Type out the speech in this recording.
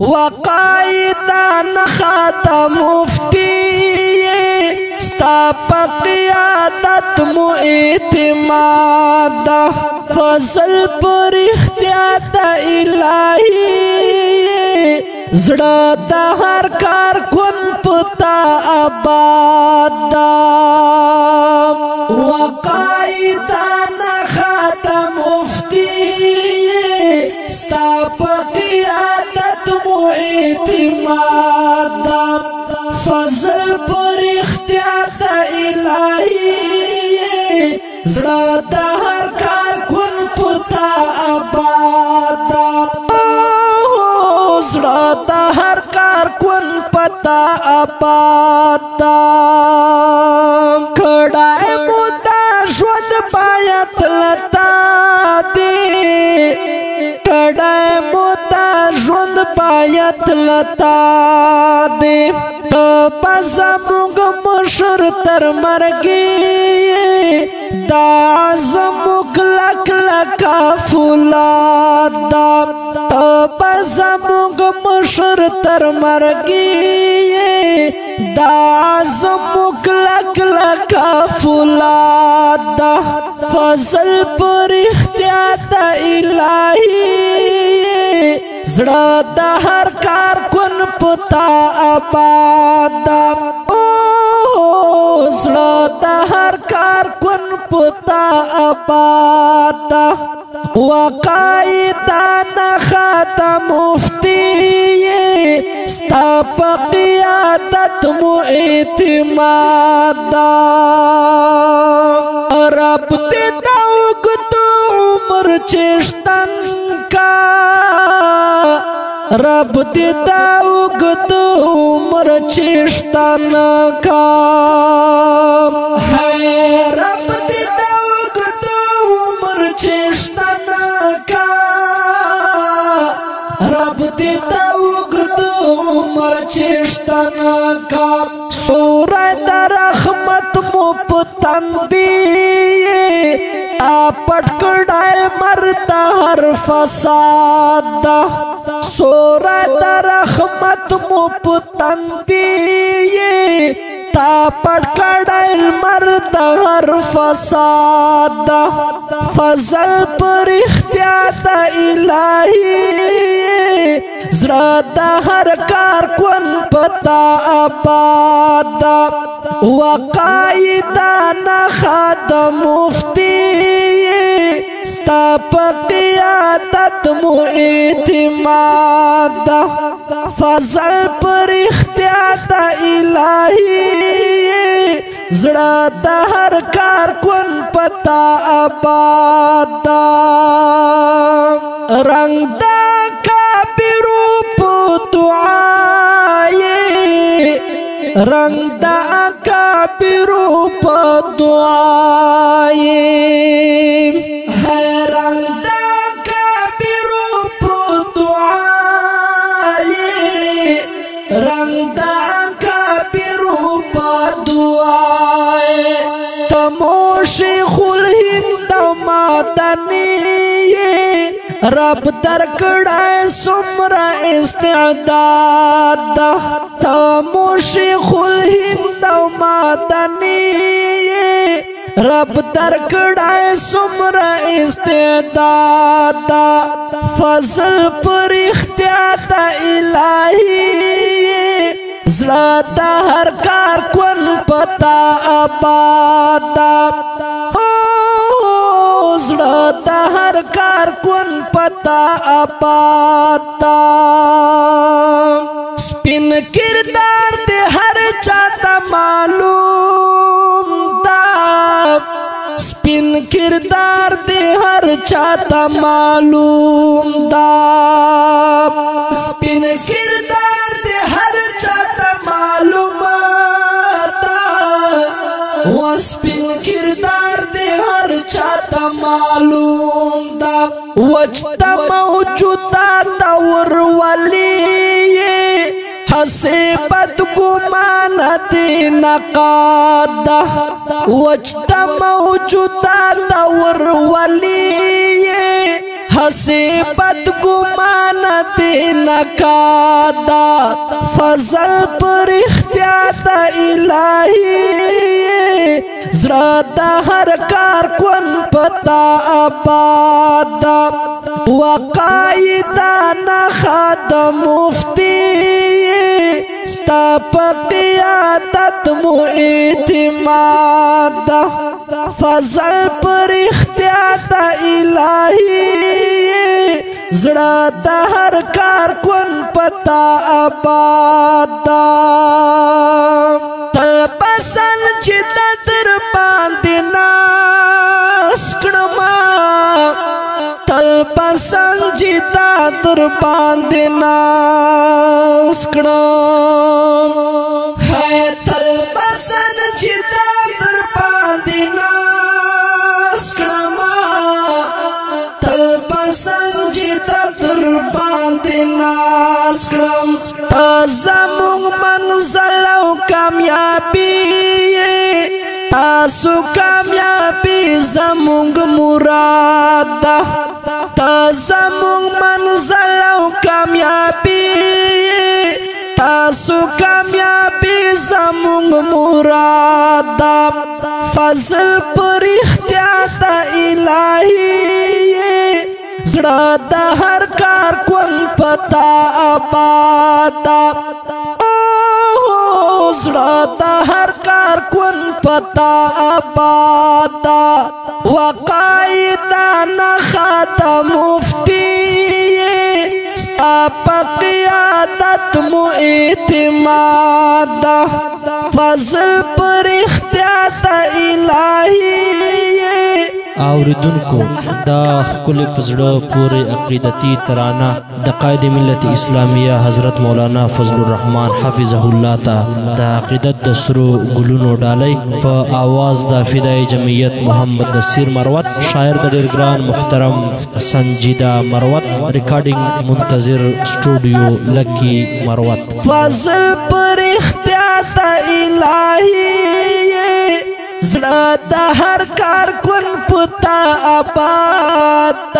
وقائدان خاتم مفتی ستا پا قیادت مو اعتماد فضل پر اختیار دا الہی زڑا دا ہر کار کن پتا آباد دا وقائدان خاتم مفتی ستا پا قیادت مو اعتماد فضل پر اختیار دا الہی زڑا دا ہر کار کن پتا آباد زڑا دا ہر کار کن پتا آباد کھڑائے مودا شود بایت لتا دے کھڑائے مودا شود بایت لتا دے تبا زمونگ مشر تر مرگی دا زمونگ لک لکا فولاد تبا زمونگ مشر تر مرگی دا زمونگ لک لکا فولاد فضل پر اختیار دا الہی زڑا دا ہر کار کن پتا آباد زڑا دا ہر کار کن پتا آباد وقائدان خاتم مفتی ستا پا قیادت مو اعتماد رب دے داوگ تو عمر چشتن کا رب دے داوگ تو عمر چشتن کا ہے رب دے داوگ تو عمر چشتن کا رب دے داوگ تو عمر چشتن کا سورہ در رحمت مو پتن دی پٹ کڑائل مرتا ہر فساد سورہ در رحمت مو پتن دی تا پٹ کڑائل مرتا ہر فساد فضل پر اختیار دا الہی زڑا دا ہر کار کن پتا آباد وقائدان خاتم مفتی ستا پا قیادت مو اعتماد فضل پر اختیار دا الہی زڑا دا ہر کار کن پتا آباد رنگ دا کابرو پو دعائی رنگ دا کابرو پو دعائی ہے رنگ دا کابرو پو دعائی رنگ دا کابرو پو دعائی تموشی خلہند مادنی رب درکڑائے سمرہ استعداد تموشی خلہند مادنی رب درکڑائے سمرہ استعداد فضل پر اختیار دا الہی زڑا دا ہر کار کن پتا آباد زڑا دا ہر کار کن پتا آباد سپین کردار دے ہر چاہتا معلوم دا سپین کردار دے ہر چاہتا معلوم دا سپین کردار دے ہر چاہتا معلوم دا وسپین کردار دے ہر چاہتا معلوم دا وجتا موجودا دور ولی حسی بد گمان دی نقاد وجتا موجودا دور ولی हसी बदगुमान दिन का दा फजल पर इख्तियार इलाही ज़रा हर कार कुन पता आबाद वकायदा नखाद मुफ्ती स्ताप क़ियादत मुइतिमाद फजल पर इख्तियार इलाही ज़रा हर कार कुन पता आबाद तल पसंद चिता तर बांधी नास कड़मा तल पसंद चिता तर बांधी नास कड़म है तल पसंद चिता तर बांधी नास कड़मा तल पसंद चिता तर बांधी नास कड़म तज़मुंग मंज़िल कामयाबी तासु कामयाबी ज़मुंग मुराद तज़मुंग मंज़िल कामयाबी तासु कामयाबी ज़मुंग मुराद फजल पर इख्तियार इलाही ज़रा हर कार कुन पता आबाद ज़रा हर कार कुन पता आबाद वकायदा नखाद मुफ्ती स्ताप क़ियादत मुइतिमाद फजल पर इख्तियार इलाही औरदुनको दा खुल फजड़ा पूरे अक़ीदती तराना दक़ायद मिल्लत इस्लामिया हज़रत मौलाना फजलुर रहमान हाफिज़हुल्लाह ता दा अक़ीदत दसरो गुलुनो डालै प आवाज़ दा फ़िदाई जमीयत मोहम्मद नसीर मरवत शायर दलेर ग्रान मुहतरम संजीदा मरवत रिकॉर्डिंग मुंतज़िर स्टूडियो लकी मरवत फजल पर इख्तियार इलाही ज़रा हर कार कुन पता आबाद।